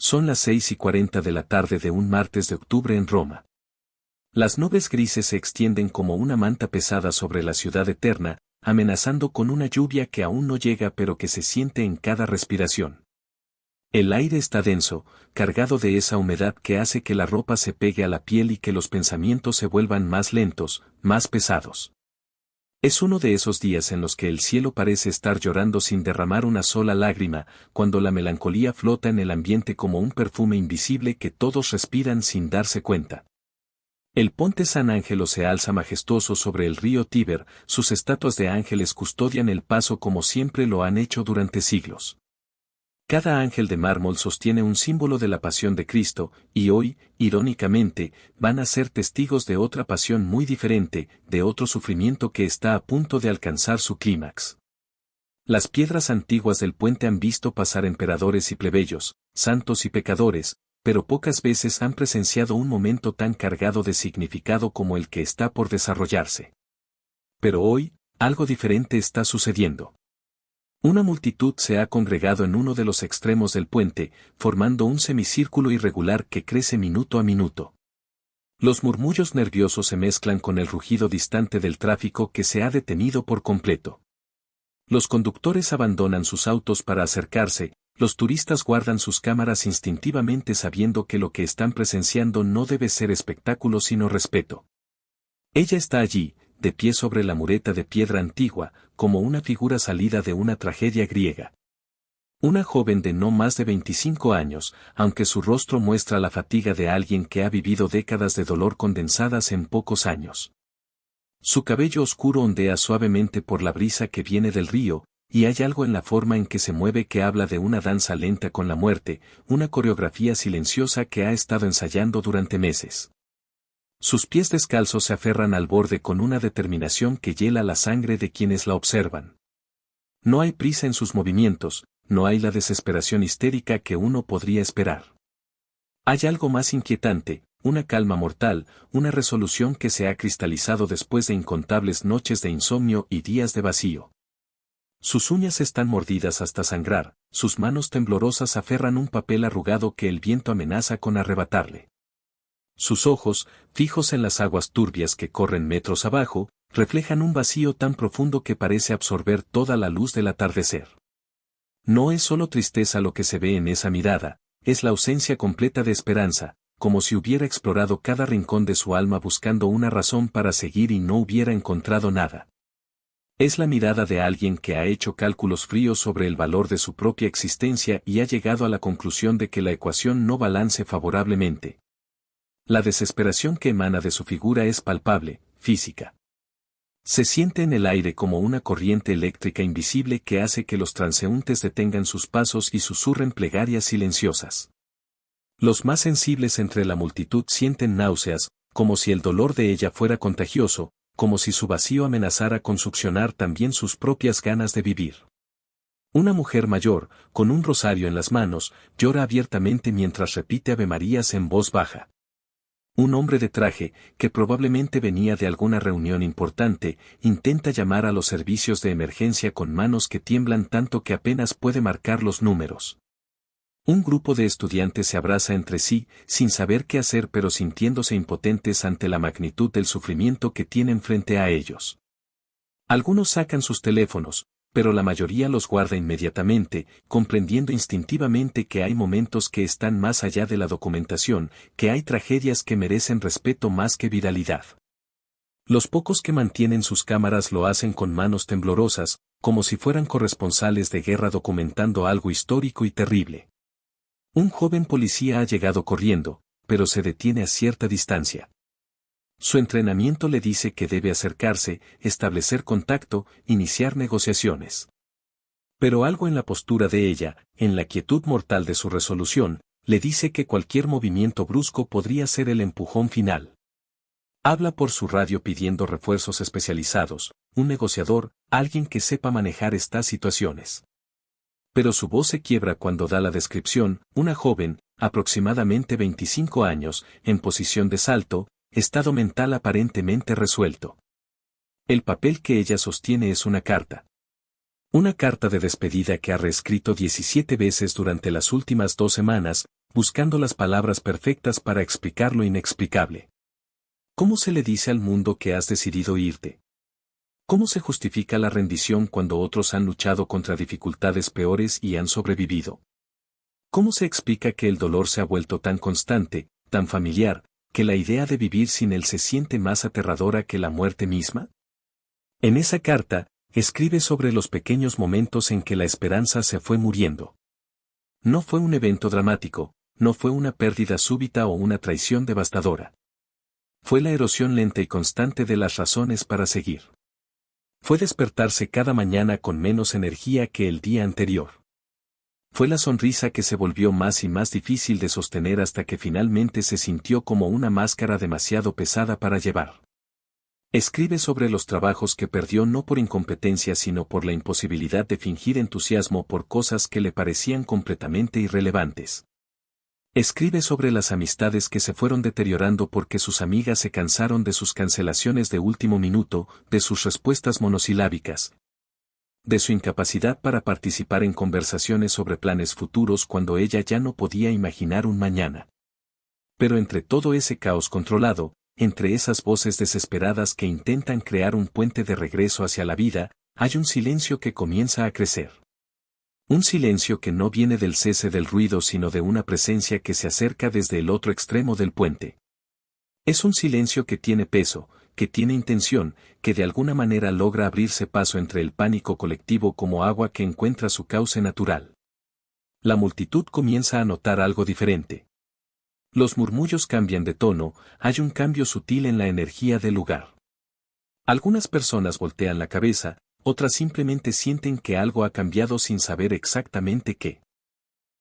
Son las 6:40 de la tarde de un martes de octubre en Roma. Las nubes grises se extienden como una manta pesada sobre la ciudad eterna, amenazando con una lluvia que aún no llega pero que se siente en cada respiración. El aire está denso, cargado de esa humedad que hace que la ropa se pegue a la piel y que los pensamientos se vuelvan más lentos, más pesados. Es uno de esos días en los que el cielo parece estar llorando sin derramar una sola lágrima, cuando la melancolía flota en el ambiente como un perfume invisible que todos respiran sin darse cuenta. El Ponte San Angelo se alza majestuoso sobre el río Tíber, sus estatuas de ángeles custodian el paso como siempre lo han hecho durante siglos. Cada ángel de mármol sostiene un símbolo de la pasión de Cristo, y hoy, irónicamente, van a ser testigos de otra pasión muy diferente, de otro sufrimiento que está a punto de alcanzar su clímax. Las piedras antiguas del puente han visto pasar emperadores y plebeyos, santos y pecadores, pero pocas veces han presenciado un momento tan cargado de significado como el que está por desarrollarse. Pero hoy, algo diferente está sucediendo. Una multitud se ha congregado en uno de los extremos del puente, formando un semicírculo irregular que crece minuto a minuto. Los murmullos nerviosos se mezclan con el rugido distante del tráfico que se ha detenido por completo. Los conductores abandonan sus autos para acercarse, los turistas guardan sus cámaras instintivamente sabiendo que lo que están presenciando no debe ser espectáculo sino respeto. Ella está allí, de pie sobre la mureta de piedra antigua, como una figura salida de una tragedia griega. Una joven de no más de 25 años, aunque su rostro muestra la fatiga de alguien que ha vivido décadas de dolor condensadas en pocos años. Su cabello oscuro ondea suavemente por la brisa que viene del río, y hay algo en la forma en que se mueve que habla de una danza lenta con la muerte, una coreografía silenciosa que ha estado ensayando durante meses. Sus pies descalzos se aferran al borde con una determinación que hiela la sangre de quienes la observan. No hay prisa en sus movimientos, no hay la desesperación histérica que uno podría esperar. Hay algo más inquietante, una calma mortal, una resolución que se ha cristalizado después de incontables noches de insomnio y días de vacío. Sus uñas están mordidas hasta sangrar, sus manos temblorosas aferran un papel arrugado que el viento amenaza con arrebatarle. Sus ojos, fijos en las aguas turbias que corren metros abajo, reflejan un vacío tan profundo que parece absorber toda la luz del atardecer. No es solo tristeza lo que se ve en esa mirada, es la ausencia completa de esperanza, como si hubiera explorado cada rincón de su alma buscando una razón para seguir y no hubiera encontrado nada. Es la mirada de alguien que ha hecho cálculos fríos sobre el valor de su propia existencia y ha llegado a la conclusión de que la ecuación no balance favorablemente. La desesperación que emana de su figura es palpable, física. Se siente en el aire como una corriente eléctrica invisible que hace que los transeúntes detengan sus pasos y susurren plegarias silenciosas. Los más sensibles entre la multitud sienten náuseas, como si el dolor de ella fuera contagioso, como si su vacío amenazara con succionar también sus propias ganas de vivir. Una mujer mayor, con un rosario en las manos, llora abiertamente mientras repite avemarías en voz baja. Un hombre de traje, que probablemente venía de alguna reunión importante, intenta llamar a los servicios de emergencia con manos que tiemblan tanto que apenas puede marcar los números. Un grupo de estudiantes se abraza entre sí, sin saber qué hacer pero sintiéndose impotentes ante la magnitud del sufrimiento que tienen frente a ellos. Algunos sacan sus teléfonos, pero la mayoría los guarda inmediatamente, comprendiendo instintivamente que hay momentos que están más allá de la documentación, que hay tragedias que merecen respeto más que viralidad. Los pocos que mantienen sus cámaras lo hacen con manos temblorosas, como si fueran corresponsales de guerra documentando algo histórico y terrible. Un joven policía ha llegado corriendo, pero se detiene a cierta distancia. Su entrenamiento le dice que debe acercarse, establecer contacto, iniciar negociaciones. Pero algo en la postura de ella, en la quietud mortal de su resolución, le dice que cualquier movimiento brusco podría ser el empujón final. Habla por su radio pidiendo refuerzos especializados, un negociador, alguien que sepa manejar estas situaciones. Pero su voz se quiebra cuando da la descripción, una joven, aproximadamente 25 años, en posición de salto, estado mental aparentemente resuelto. El papel que ella sostiene es una carta. Una carta de despedida que ha reescrito 17 veces durante las últimas 2 semanas, buscando las palabras perfectas para explicar lo inexplicable. ¿Cómo se le dice al mundo que has decidido irte? ¿Cómo se justifica la rendición cuando otros han luchado contra dificultades peores y han sobrevivido? ¿Cómo se explica que el dolor se ha vuelto tan constante, tan familiar, que la idea de vivir sin él se siente más aterradora que la muerte misma? En esa carta, escribe sobre los pequeños momentos en que la esperanza se fue muriendo. No fue un evento dramático, no fue una pérdida súbita o una traición devastadora. Fue la erosión lenta y constante de las razones para seguir. Fue despertarse cada mañana con menos energía que el día anterior. Fue la sonrisa que se volvió más y más difícil de sostener hasta que finalmente se sintió como una máscara demasiado pesada para llevar. Escribe sobre los trabajos que perdió no por incompetencia sino por la imposibilidad de fingir entusiasmo por cosas que le parecían completamente irrelevantes. Escribe sobre las amistades que se fueron deteriorando porque sus amigas se cansaron de sus cancelaciones de último minuto, de sus respuestas monosilábicas, de su incapacidad para participar en conversaciones sobre planes futuros cuando ella ya no podía imaginar un mañana. Pero entre todo ese caos controlado, entre esas voces desesperadas que intentan crear un puente de regreso hacia la vida, hay un silencio que comienza a crecer. Un silencio que no viene del cese del ruido sino de una presencia que se acerca desde el otro extremo del puente. Es un silencio que tiene peso, que tiene intención, que de alguna manera logra abrirse paso entre el pánico colectivo como agua que encuentra su cauce natural. La multitud comienza a notar algo diferente. Los murmullos cambian de tono, hay un cambio sutil en la energía del lugar. Algunas personas voltean la cabeza, otras simplemente sienten que algo ha cambiado sin saber exactamente qué.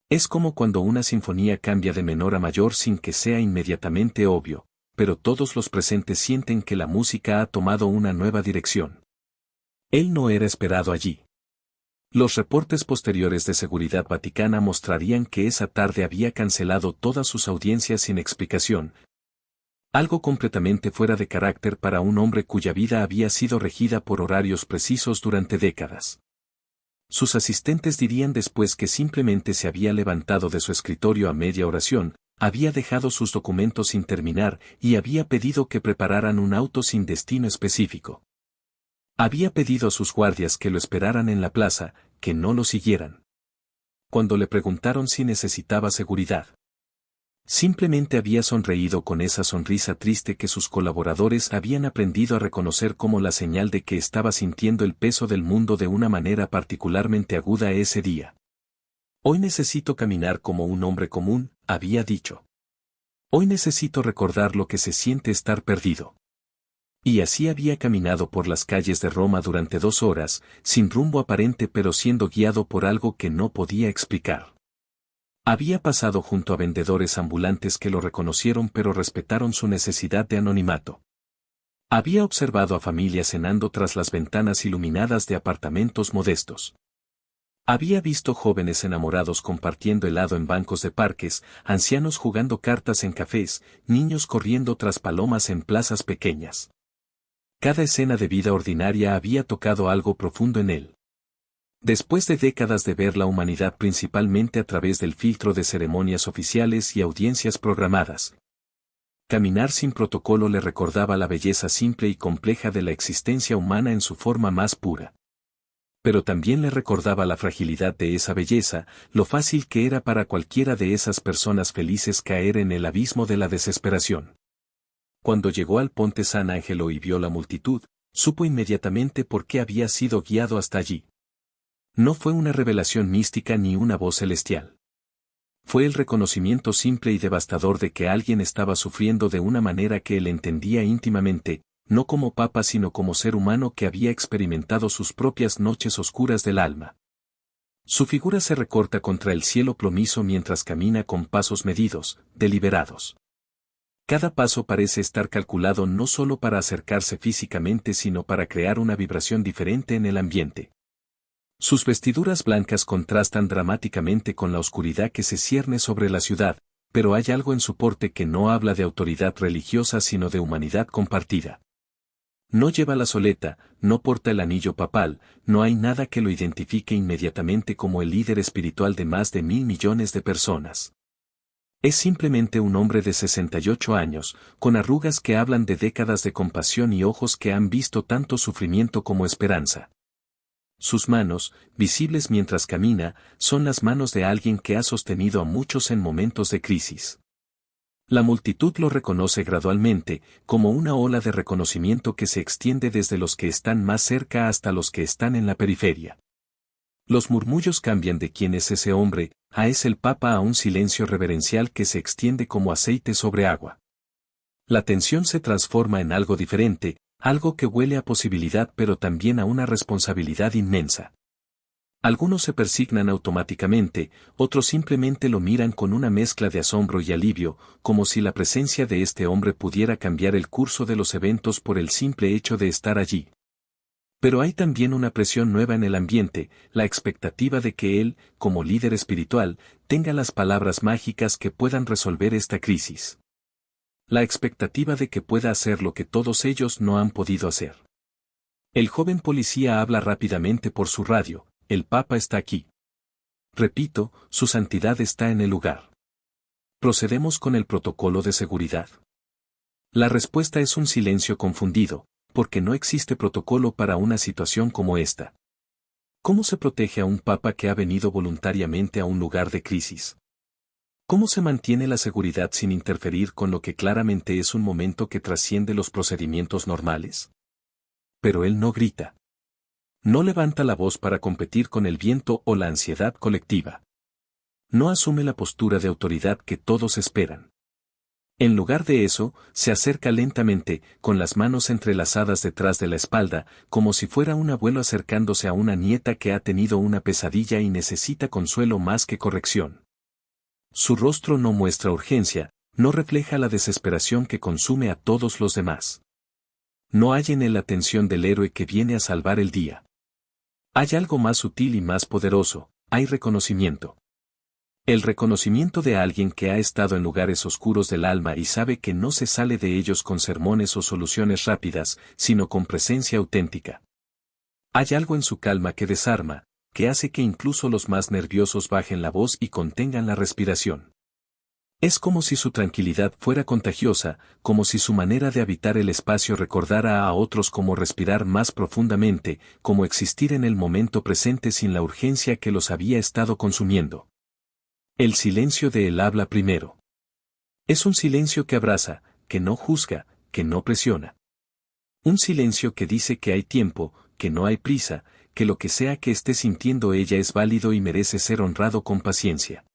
Es como cuando una sinfonía cambia de menor a mayor sin que sea inmediatamente obvio, pero todos los presentes sienten que la música ha tomado una nueva dirección. Él no era esperado allí. Los reportes posteriores de seguridad vaticana mostrarían que esa tarde había cancelado todas sus audiencias sin explicación. Algo completamente fuera de carácter para un hombre cuya vida había sido regida por horarios precisos durante décadas. Sus asistentes dirían después que simplemente se había levantado de su escritorio a media oración, había dejado sus documentos sin terminar y había pedido que prepararan un auto sin destino específico. Había pedido a sus guardias que lo esperaran en la plaza, que no lo siguieran. Cuando le preguntaron si necesitaba seguridad, simplemente había sonreído con esa sonrisa triste que sus colaboradores habían aprendido a reconocer como la señal de que estaba sintiendo el peso del mundo de una manera particularmente aguda ese día. Hoy necesito caminar como un hombre común, había dicho. Hoy necesito recordar lo que se siente estar perdido. Y así había caminado por las calles de Roma durante 2 horas, sin rumbo aparente pero siendo guiado por algo que no podía explicar. Había pasado junto a vendedores ambulantes que lo reconocieron pero respetaron su necesidad de anonimato. Había observado a familias cenando tras las ventanas iluminadas de apartamentos modestos. Había visto jóvenes enamorados compartiendo helado en bancos de parques, ancianos jugando cartas en cafés, niños corriendo tras palomas en plazas pequeñas. Cada escena de vida ordinaria había tocado algo profundo en él. Después de décadas de ver la humanidad principalmente a través del filtro de ceremonias oficiales y audiencias programadas, caminar sin protocolo le recordaba la belleza simple y compleja de la existencia humana en su forma más pura. Pero también le recordaba la fragilidad de esa belleza, lo fácil que era para cualquiera de esas personas felices caer en el abismo de la desesperación. Cuando llegó al Ponte San Angelo y vio la multitud, supo inmediatamente por qué había sido guiado hasta allí. No fue una revelación mística ni una voz celestial. Fue el reconocimiento simple y devastador de que alguien estaba sufriendo de una manera que él entendía íntimamente, no como papa sino como ser humano que había experimentado sus propias noches oscuras del alma. Su figura se recorta contra el cielo plomizo mientras camina con pasos medidos, deliberados. Cada paso parece estar calculado no solo para acercarse físicamente sino para crear una vibración diferente en el ambiente. Sus vestiduras blancas contrastan dramáticamente con la oscuridad que se cierne sobre la ciudad, pero hay algo en su porte que no habla de autoridad religiosa sino de humanidad compartida. No lleva la soleta, no porta el anillo papal, no hay nada que lo identifique inmediatamente como el líder espiritual de más de 1.000 millones de personas. Es simplemente un hombre de 68 años, con arrugas que hablan de décadas de compasión y ojos que han visto tanto sufrimiento como esperanza. Sus manos, visibles mientras camina, son las manos de alguien que ha sostenido a muchos en momentos de crisis. La multitud lo reconoce gradualmente, como una ola de reconocimiento que se extiende desde los que están más cerca hasta los que están en la periferia. Los murmullos cambian de quién es ese hombre, es el Papa, a un silencio reverencial que se extiende como aceite sobre agua. La tensión se transforma en algo diferente, algo que huele a posibilidad pero también a una responsabilidad inmensa. Algunos se persignan automáticamente, otros simplemente lo miran con una mezcla de asombro y alivio, como si la presencia de este hombre pudiera cambiar el curso de los eventos por el simple hecho de estar allí. Pero hay también una presión nueva en el ambiente, la expectativa de que él, como líder espiritual, tenga las palabras mágicas que puedan resolver esta crisis. La expectativa de que pueda hacer lo que todos ellos no han podido hacer. El joven policía habla rápidamente por su radio: el Papa está aquí. Repito, su santidad está en el lugar. ¿Procedemos con el protocolo de seguridad? La respuesta es un silencio confundido, porque no existe protocolo para una situación como esta. ¿Cómo se protege a un papa que ha venido voluntariamente a un lugar de crisis? ¿Cómo se mantiene la seguridad sin interferir con lo que claramente es un momento que trasciende los procedimientos normales? Pero él no grita. No levanta la voz para competir con el viento o la ansiedad colectiva. No asume la postura de autoridad que todos esperan. En lugar de eso, se acerca lentamente, con las manos entrelazadas detrás de la espalda, como si fuera un abuelo acercándose a una nieta que ha tenido una pesadilla y necesita consuelo más que corrección. Su rostro no muestra urgencia, no refleja la desesperación que consume a todos los demás. No hay en él la tensión del héroe que viene a salvar el día. Hay algo más sutil y más poderoso: hay reconocimiento. El reconocimiento de alguien que ha estado en lugares oscuros del alma y sabe que no se sale de ellos con sermones o soluciones rápidas, sino con presencia auténtica. Hay algo en su calma que desarma, que hace que incluso los más nerviosos bajen la voz y contengan la respiración. Es como si su tranquilidad fuera contagiosa, como si su manera de habitar el espacio recordara a otros cómo respirar más profundamente, cómo existir en el momento presente sin la urgencia que los había estado consumiendo. El silencio de él habla primero. Es un silencio que abraza, que no juzga, que no presiona. Un silencio que dice que hay tiempo, que no hay prisa, que lo que sea que esté sintiendo ella es válido y merece ser honrado con paciencia.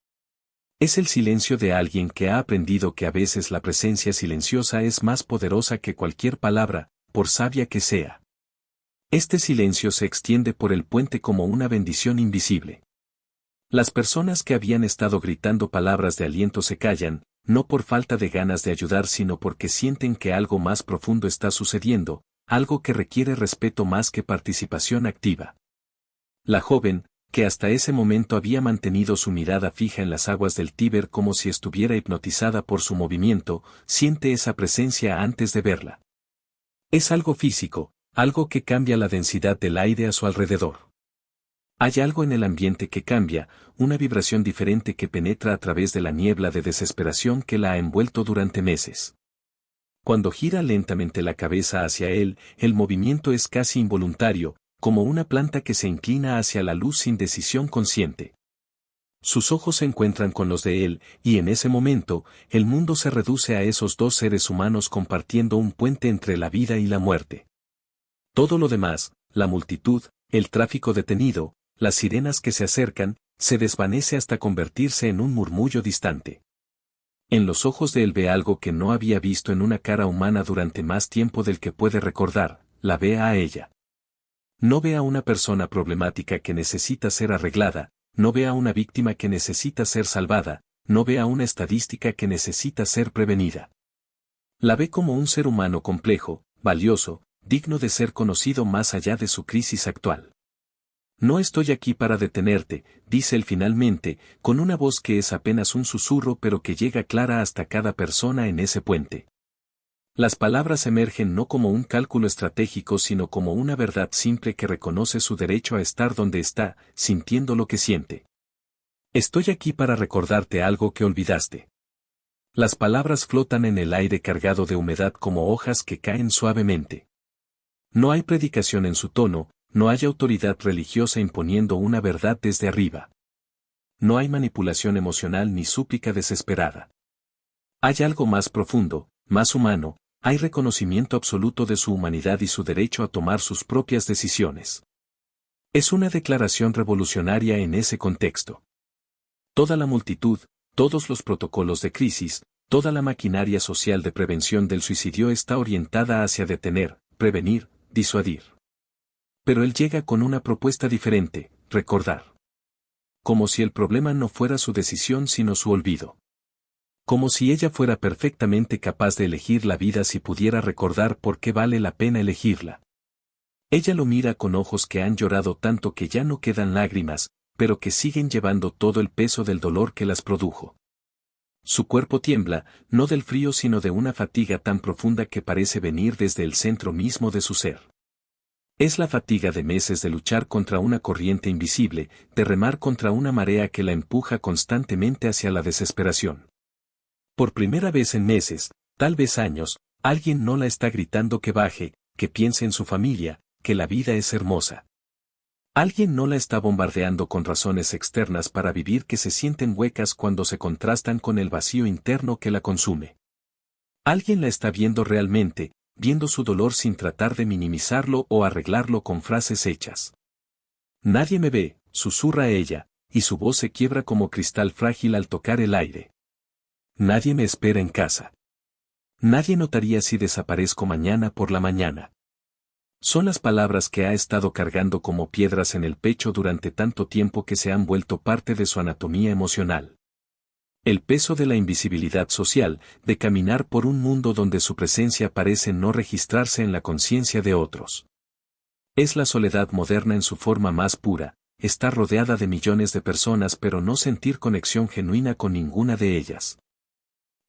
Es el silencio de alguien que ha aprendido que a veces la presencia silenciosa es más poderosa que cualquier palabra, por sabia que sea. Este silencio se extiende por el puente como una bendición invisible. Las personas que habían estado gritando palabras de aliento se callan, no por falta de ganas de ayudar sino porque sienten que algo más profundo está sucediendo, algo que requiere respeto más que participación activa. La joven, que hasta ese momento había mantenido su mirada fija en las aguas del Tíber como si estuviera hipnotizada por su movimiento, siente esa presencia antes de verla. Es algo físico, algo que cambia la densidad del aire a su alrededor. Hay algo en el ambiente que cambia, una vibración diferente que penetra a través de la niebla de desesperación que la ha envuelto durante meses. Cuando gira lentamente la cabeza hacia él, el movimiento es casi involuntario, como una planta que se inclina hacia la luz sin decisión consciente. Sus ojos se encuentran con los de él, y en ese momento, el mundo se reduce a esos dos seres humanos compartiendo un puente entre la vida y la muerte. Todo lo demás, la multitud, el tráfico detenido, las sirenas que se acercan, se desvanece hasta convertirse en un murmullo distante. En los ojos de él ve algo que no había visto en una cara humana durante más tiempo del que puede recordar, la ve a ella. No ve a una persona problemática que necesita ser arreglada, no ve a una víctima que necesita ser salvada, no ve a una estadística que necesita ser prevenida. La ve como un ser humano complejo, valioso, digno de ser conocido más allá de su crisis actual. No estoy aquí para detenerte, dice él finalmente, con una voz que es apenas un susurro pero que llega clara hasta cada persona en ese puente. Las palabras emergen no como un cálculo estratégico sino como una verdad simple que reconoce su derecho a estar donde está, sintiendo lo que siente. Estoy aquí para recordarte algo que olvidaste. Las palabras flotan en el aire cargado de humedad como hojas que caen suavemente. No hay predicación en su tono, no hay autoridad religiosa imponiendo una verdad desde arriba. No hay manipulación emocional ni súplica desesperada. Hay algo más profundo, más humano, hay reconocimiento absoluto de su humanidad y su derecho a tomar sus propias decisiones. Es una declaración revolucionaria en ese contexto. Toda la multitud, todos los protocolos de crisis, toda la maquinaria social de prevención del suicidio está orientada hacia detener, prevenir, disuadir. Pero él llega con una propuesta diferente, recordar. Como si el problema no fuera su decisión sino su olvido. Como si ella fuera perfectamente capaz de elegir la vida si pudiera recordar por qué vale la pena elegirla. Ella lo mira con ojos que han llorado tanto que ya no quedan lágrimas, pero que siguen llevando todo el peso del dolor que las produjo. Su cuerpo tiembla, no del frío sino de una fatiga tan profunda que parece venir desde el centro mismo de su ser. Es la fatiga de meses de luchar contra una corriente invisible, de remar contra una marea que la empuja constantemente hacia la desesperación. Por primera vez en meses, tal vez años, alguien no la está gritando que baje, que piense en su familia, que la vida es hermosa. Alguien no la está bombardeando con razones externas para vivir que se sienten huecas cuando se contrastan con el vacío interno que la consume. Alguien la está viendo realmente, viendo su dolor sin tratar de minimizarlo o arreglarlo con frases hechas. Nadie me ve, susurra ella, y su voz se quiebra como cristal frágil al tocar el aire. Nadie me espera en casa. Nadie notaría si desaparezco mañana por la mañana. Son las palabras que ha estado cargando como piedras en el pecho durante tanto tiempo que se han vuelto parte de su anatomía emocional. El peso de la invisibilidad social, de caminar por un mundo donde su presencia parece no registrarse en la conciencia de otros. Es la soledad moderna en su forma más pura, estar rodeada de millones de personas pero no sentir conexión genuina con ninguna de ellas.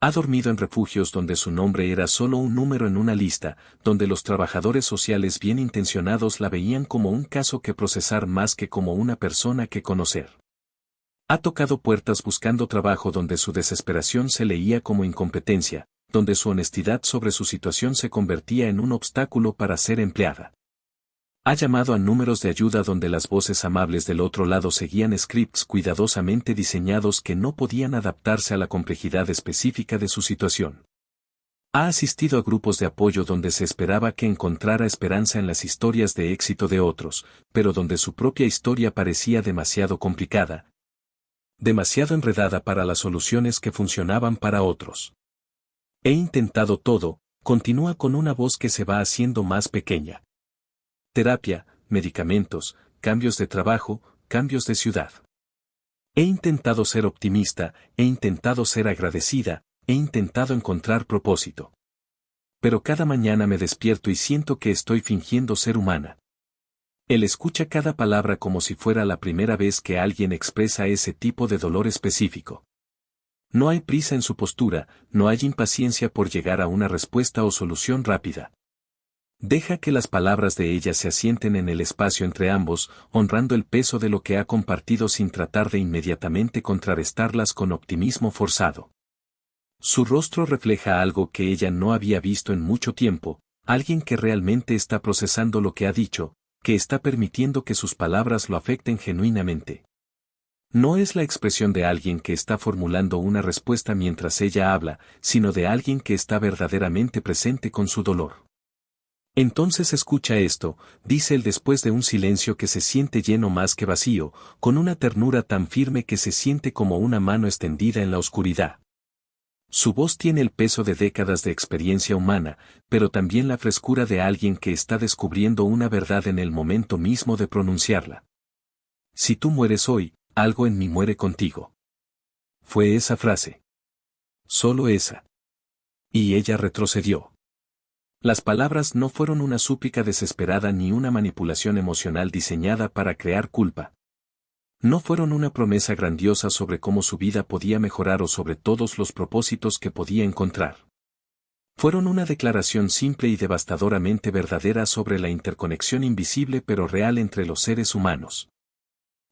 Ha dormido en refugios donde su nombre era solo un número en una lista, donde los trabajadores sociales bien intencionados la veían como un caso que procesar más que como una persona que conocer. Ha tocado puertas buscando trabajo donde su desesperación se leía como incompetencia, donde su honestidad sobre su situación se convertía en un obstáculo para ser empleada. Ha llamado a números de ayuda donde las voces amables del otro lado seguían scripts cuidadosamente diseñados que no podían adaptarse a la complejidad específica de su situación. Ha asistido a grupos de apoyo donde se esperaba que encontrara esperanza en las historias de éxito de otros, pero donde su propia historia parecía demasiado complicada, demasiado enredada para las soluciones que funcionaban para otros. He intentado todo, continúa con una voz que se va haciendo más pequeña. Terapia, medicamentos, cambios de trabajo, cambios de ciudad. He intentado ser optimista, he intentado ser agradecida, he intentado encontrar propósito. Pero cada mañana me despierto y siento que estoy fingiendo ser humana. Él escucha cada palabra como si fuera la primera vez que alguien expresa ese tipo de dolor específico. No hay prisa en su postura, no hay impaciencia por llegar a una respuesta o solución rápida. Deja que las palabras de ella se asienten en el espacio entre ambos, honrando el peso de lo que ha compartido sin tratar de inmediatamente contrarrestarlas con optimismo forzado. Su rostro refleja algo que ella no había visto en mucho tiempo, alguien que realmente está procesando lo que ha dicho, que está permitiendo que sus palabras lo afecten genuinamente. No es la expresión de alguien que está formulando una respuesta mientras ella habla, sino de alguien que está verdaderamente presente con su dolor. Entonces escucha esto, dice él después de un silencio que se siente lleno más que vacío, con una ternura tan firme que se siente como una mano extendida en la oscuridad. Su voz tiene el peso de décadas de experiencia humana, pero también la frescura de alguien que está descubriendo una verdad en el momento mismo de pronunciarla. Si tú mueres hoy, algo en mí muere contigo. Fue esa frase. Solo esa. Y ella retrocedió. Las palabras no fueron una súplica desesperada ni una manipulación emocional diseñada para crear culpa. No fueron una promesa grandiosa sobre cómo su vida podía mejorar o sobre todos los propósitos que podía encontrar. Fueron una declaración simple y devastadoramente verdadera sobre la interconexión invisible pero real entre los seres humanos.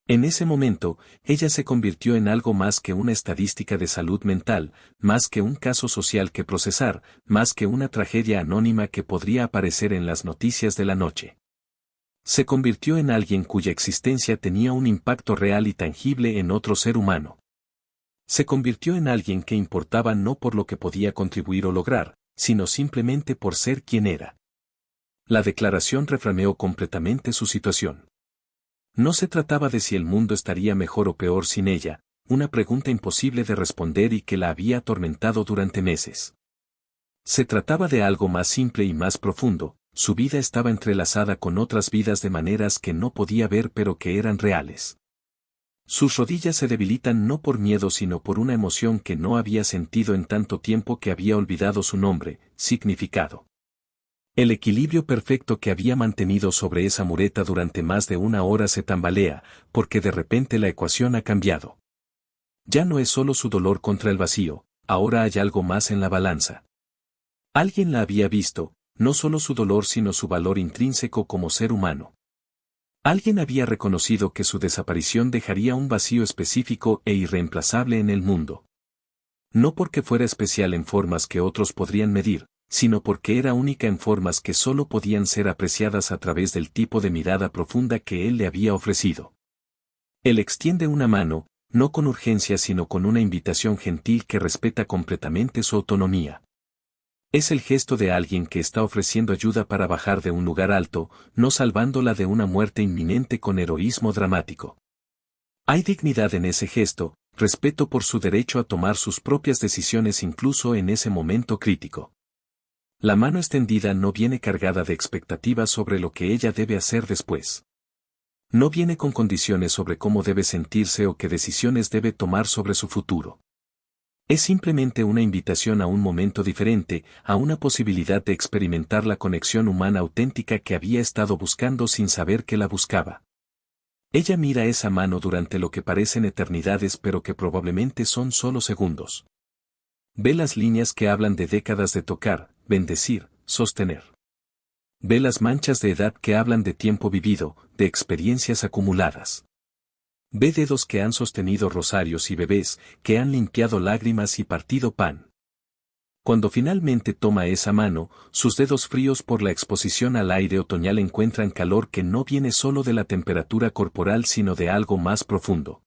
En ese momento, ella se convirtió en algo más que una estadística de salud mental, más que un caso social que procesar, más que una tragedia anónima que podría aparecer en las noticias de la noche. Se convirtió en alguien cuya existencia tenía un impacto real y tangible en otro ser humano. Se convirtió en alguien que importaba no por lo que podía contribuir o lograr, sino simplemente por ser quien era. La declaración reframeó completamente su situación. No se trataba de si el mundo estaría mejor o peor sin ella, una pregunta imposible de responder y que la había atormentado durante meses. Se trataba de algo más simple y más profundo, su vida estaba entrelazada con otras vidas de maneras que no podía ver pero que eran reales. Sus rodillas se debilitan no por miedo sino por una emoción que no había sentido en tanto tiempo que había olvidado su nombre, significado. El equilibrio perfecto que había mantenido sobre esa mureta durante más de una hora se tambalea, porque de repente la ecuación ha cambiado. Ya no es solo su dolor contra el vacío, ahora hay algo más en la balanza. Alguien la había visto, no solo su dolor sino su valor intrínseco como ser humano. Alguien había reconocido que su desaparición dejaría un vacío específico e irreemplazable en el mundo. No porque fuera especial en formas que otros podrían medir, sino porque era única en formas que solo podían ser apreciadas a través del tipo de mirada profunda que él le había ofrecido. Él extiende una mano, no con urgencia sino con una invitación gentil que respeta completamente su autonomía. Es el gesto de alguien que está ofreciendo ayuda para bajar de un lugar alto, no salvándola de una muerte inminente con heroísmo dramático. Hay dignidad en ese gesto, respeto por su derecho a tomar sus propias decisiones incluso en ese momento crítico. La mano extendida no viene cargada de expectativas sobre lo que ella debe hacer después. No viene con condiciones sobre cómo debe sentirse o qué decisiones debe tomar sobre su futuro. Es simplemente una invitación a un momento diferente, a una posibilidad de experimentar la conexión humana auténtica que había estado buscando sin saber que la buscaba. Ella mira esa mano durante lo que parecen eternidades pero que probablemente son solo segundos. Ve las líneas que hablan de décadas de tocar, bendecir, sostener. Ve las manchas de edad que hablan de tiempo vivido, de experiencias acumuladas. Ve dedos que han sostenido rosarios y bebés, que han limpiado lágrimas y partido pan. Cuando finalmente toma esa mano, sus dedos fríos por la exposición al aire otoñal encuentran calor que no viene solo de la temperatura corporal sino de algo más profundo.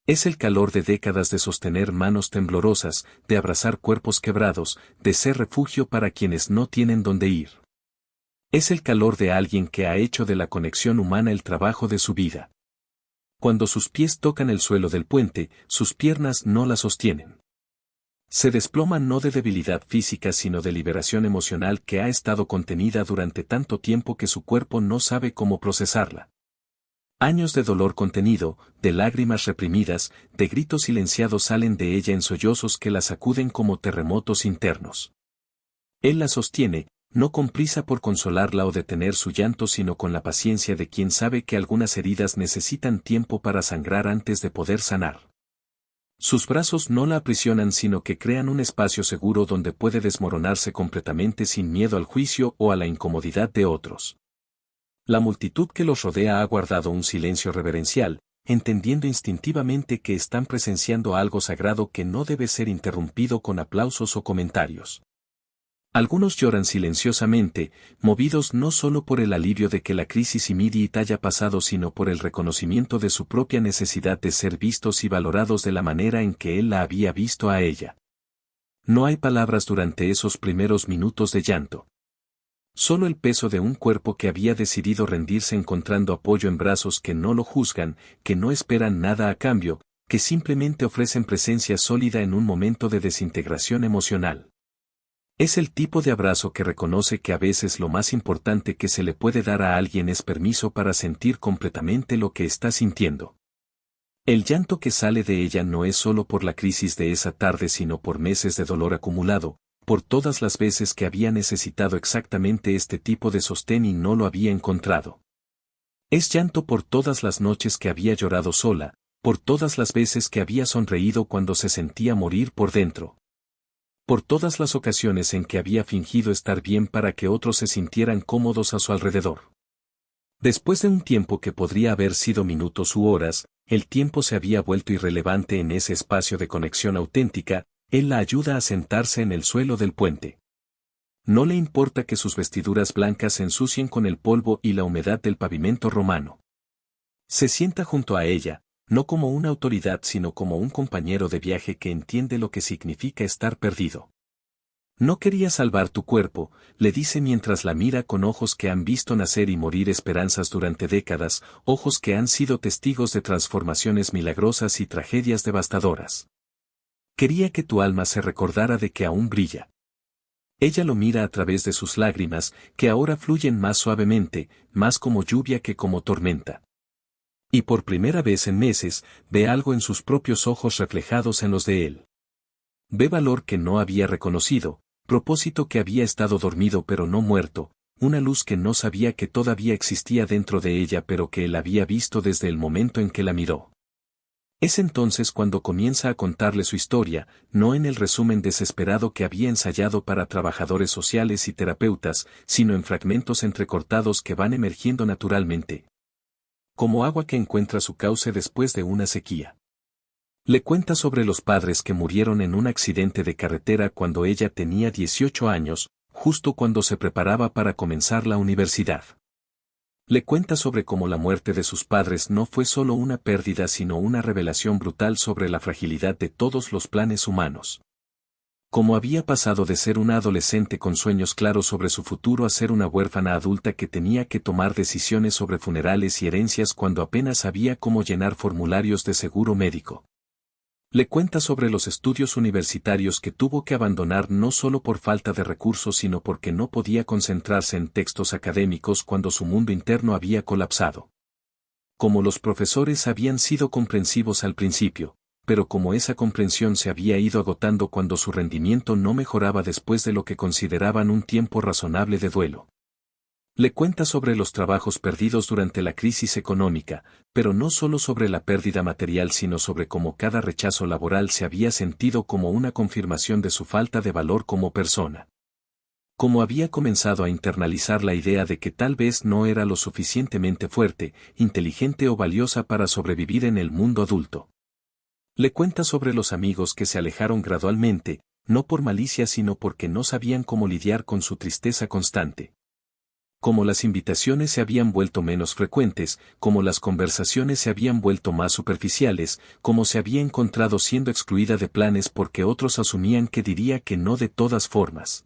Es el calor de décadas de sostener manos temblorosas, de abrazar cuerpos quebrados, de ser refugio para quienes no tienen dónde ir. Es el calor de alguien que ha hecho de la conexión humana el trabajo de su vida. Cuando sus pies tocan el suelo del puente, sus piernas no la sostienen. Se desploman no de debilidad física sino de liberación emocional que ha estado contenida durante tanto tiempo que su cuerpo no sabe cómo procesarla. Años de dolor contenido, de lágrimas reprimidas, de gritos silenciados salen de ella en sollozos que la sacuden como terremotos internos. Él la sostiene, no con prisa por consolarla o detener su llanto sino con la paciencia de quien sabe que algunas heridas necesitan tiempo para sangrar antes de poder sanar. Sus brazos no la aprisionan sino que crean un espacio seguro donde puede desmoronarse completamente sin miedo al juicio o a la incomodidad de otros. La multitud que los rodea ha guardado un silencio reverencial, entendiendo instintivamente que están presenciando algo sagrado que no debe ser interrumpido con aplausos o comentarios. Algunos lloran silenciosamente, movidos no solo por el alivio de que la crisis inmediata haya pasado sino por el reconocimiento de su propia necesidad de ser vistos y valorados de la manera en que él la había visto a ella. No hay palabras durante esos primeros minutos de llanto. Solo el peso de un cuerpo que había decidido rendirse encontrando apoyo en brazos que no lo juzgan, que no esperan nada a cambio, que simplemente ofrecen presencia sólida en un momento de desintegración emocional. Es el tipo de abrazo que reconoce que a veces lo más importante que se le puede dar a alguien es permiso para sentir completamente lo que está sintiendo. El llanto que sale de ella no es solo por la crisis de esa tarde sino por meses de dolor acumulado, por todas las veces que había necesitado exactamente este tipo de sostén y no lo había encontrado. Es llanto por todas las noches que había llorado sola, por todas las veces que había sonreído cuando se sentía morir por dentro. Por todas las ocasiones en que había fingido estar bien para que otros se sintieran cómodos a su alrededor. Después de un tiempo que podría haber sido minutos u horas, el tiempo se había vuelto irrelevante en ese espacio de conexión auténtica, él la ayuda a sentarse en el suelo del puente. No le importa que sus vestiduras blancas se ensucien con el polvo y la humedad del pavimento romano. Se sienta junto a ella, no como una autoridad sino como un compañero de viaje que entiende lo que significa estar perdido. No quería salvar tu cuerpo, le dice mientras la mira con ojos que han visto nacer y morir esperanzas durante décadas, ojos que han sido testigos de transformaciones milagrosas y tragedias devastadoras. Quería que tu alma se recordara de que aún brilla. Ella lo mira a través de sus lágrimas, que ahora fluyen más suavemente, más como lluvia que como tormenta. Y por primera vez en meses, ve algo en sus propios ojos reflejados en los de él. Ve valor que no había reconocido, propósito que había estado dormido pero no muerto, una luz que no sabía que todavía existía dentro de ella pero que él había visto desde el momento en que la miró. Es entonces cuando comienza a contarle su historia, no en el resumen desesperado que había ensayado para trabajadores sociales y terapeutas, sino en fragmentos entrecortados que van emergiendo naturalmente. Como agua que encuentra su cauce después de una sequía. Le cuenta sobre los padres que murieron en un accidente de carretera cuando ella tenía 18 años, justo cuando se preparaba para comenzar la universidad. Le cuenta sobre cómo la muerte de sus padres no fue solo una pérdida sino una revelación brutal sobre la fragilidad de todos los planes humanos. Cómo había pasado de ser una adolescente con sueños claros sobre su futuro a ser una huérfana adulta que tenía que tomar decisiones sobre funerales y herencias cuando apenas sabía cómo llenar formularios de seguro médico. Le cuenta sobre los estudios universitarios que tuvo que abandonar no solo por falta de recursos sino porque no podía concentrarse en textos académicos cuando su mundo interno había colapsado. Como los profesores habían sido comprensivos al principio, pero como esa comprensión se había ido agotando cuando su rendimiento no mejoraba después de lo que consideraban un tiempo razonable de duelo. Le cuenta sobre los trabajos perdidos durante la crisis económica, pero no solo sobre la pérdida material sino sobre cómo cada rechazo laboral se había sentido como una confirmación de su falta de valor como persona. Cómo había comenzado a internalizar la idea de que tal vez no era lo suficientemente fuerte, inteligente o valiosa para sobrevivir en el mundo adulto. Le cuenta sobre los amigos que se alejaron gradualmente, no por malicia sino porque no sabían cómo lidiar con su tristeza constante. Como las invitaciones se habían vuelto menos frecuentes, como las conversaciones se habían vuelto más superficiales, como se había encontrado siendo excluida de planes porque otros asumían que diría que no de todas formas.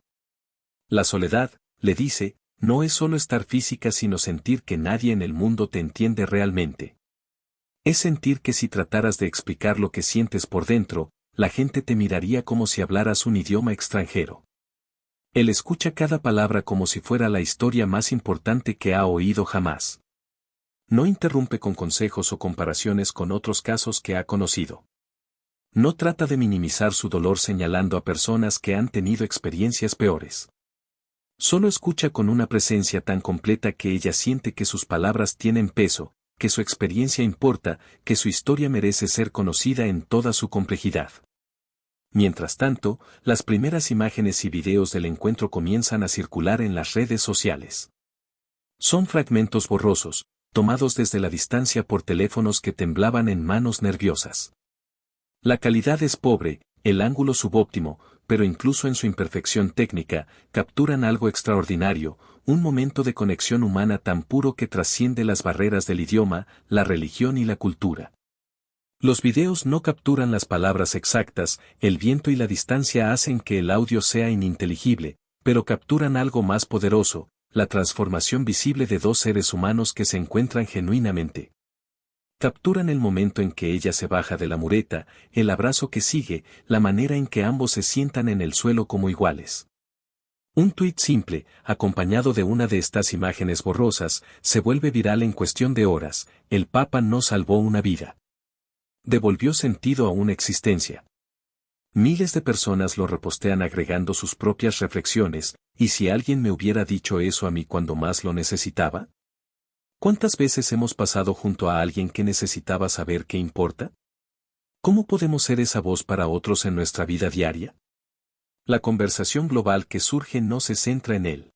La soledad, le dice, no es solo estar física sino sentir que nadie en el mundo te entiende realmente. Es sentir que si trataras de explicar lo que sientes por dentro, la gente te miraría como si hablaras un idioma extranjero. Él escucha cada palabra como si fuera la historia más importante que ha oído jamás. No interrumpe con consejos o comparaciones con otros casos que ha conocido. No trata de minimizar su dolor señalando a personas que han tenido experiencias peores. Solo escucha con una presencia tan completa que ella siente que sus palabras tienen peso, que su experiencia importa, que su historia merece ser conocida en toda su complejidad. Mientras tanto, las primeras imágenes y videos del encuentro comienzan a circular en las redes sociales. Son fragmentos borrosos, tomados desde la distancia por teléfonos que temblaban en manos nerviosas. La calidad es pobre, el ángulo subóptimo, pero incluso en su imperfección técnica, capturan algo extraordinario, un momento de conexión humana tan puro que trasciende las barreras del idioma, la religión y la cultura. Los videos no capturan las palabras exactas, el viento y la distancia hacen que el audio sea ininteligible, pero capturan algo más poderoso, la transformación visible de dos seres humanos que se encuentran genuinamente. Capturan el momento en que ella se baja de la mureta, el abrazo que sigue, la manera en que ambos se sientan en el suelo como iguales. Un tuit simple, acompañado de una de estas imágenes borrosas, se vuelve viral en cuestión de horas, el Papa no salvó una vida. Devolvió sentido a una existencia. Miles de personas lo repostean agregando sus propias reflexiones, ¿y si alguien me hubiera dicho eso a mí cuando más lo necesitaba? ¿Cuántas veces hemos pasado junto a alguien que necesitaba saber qué importa? ¿Cómo podemos ser esa voz para otros en nuestra vida diaria? La conversación global que surge no se centra en él.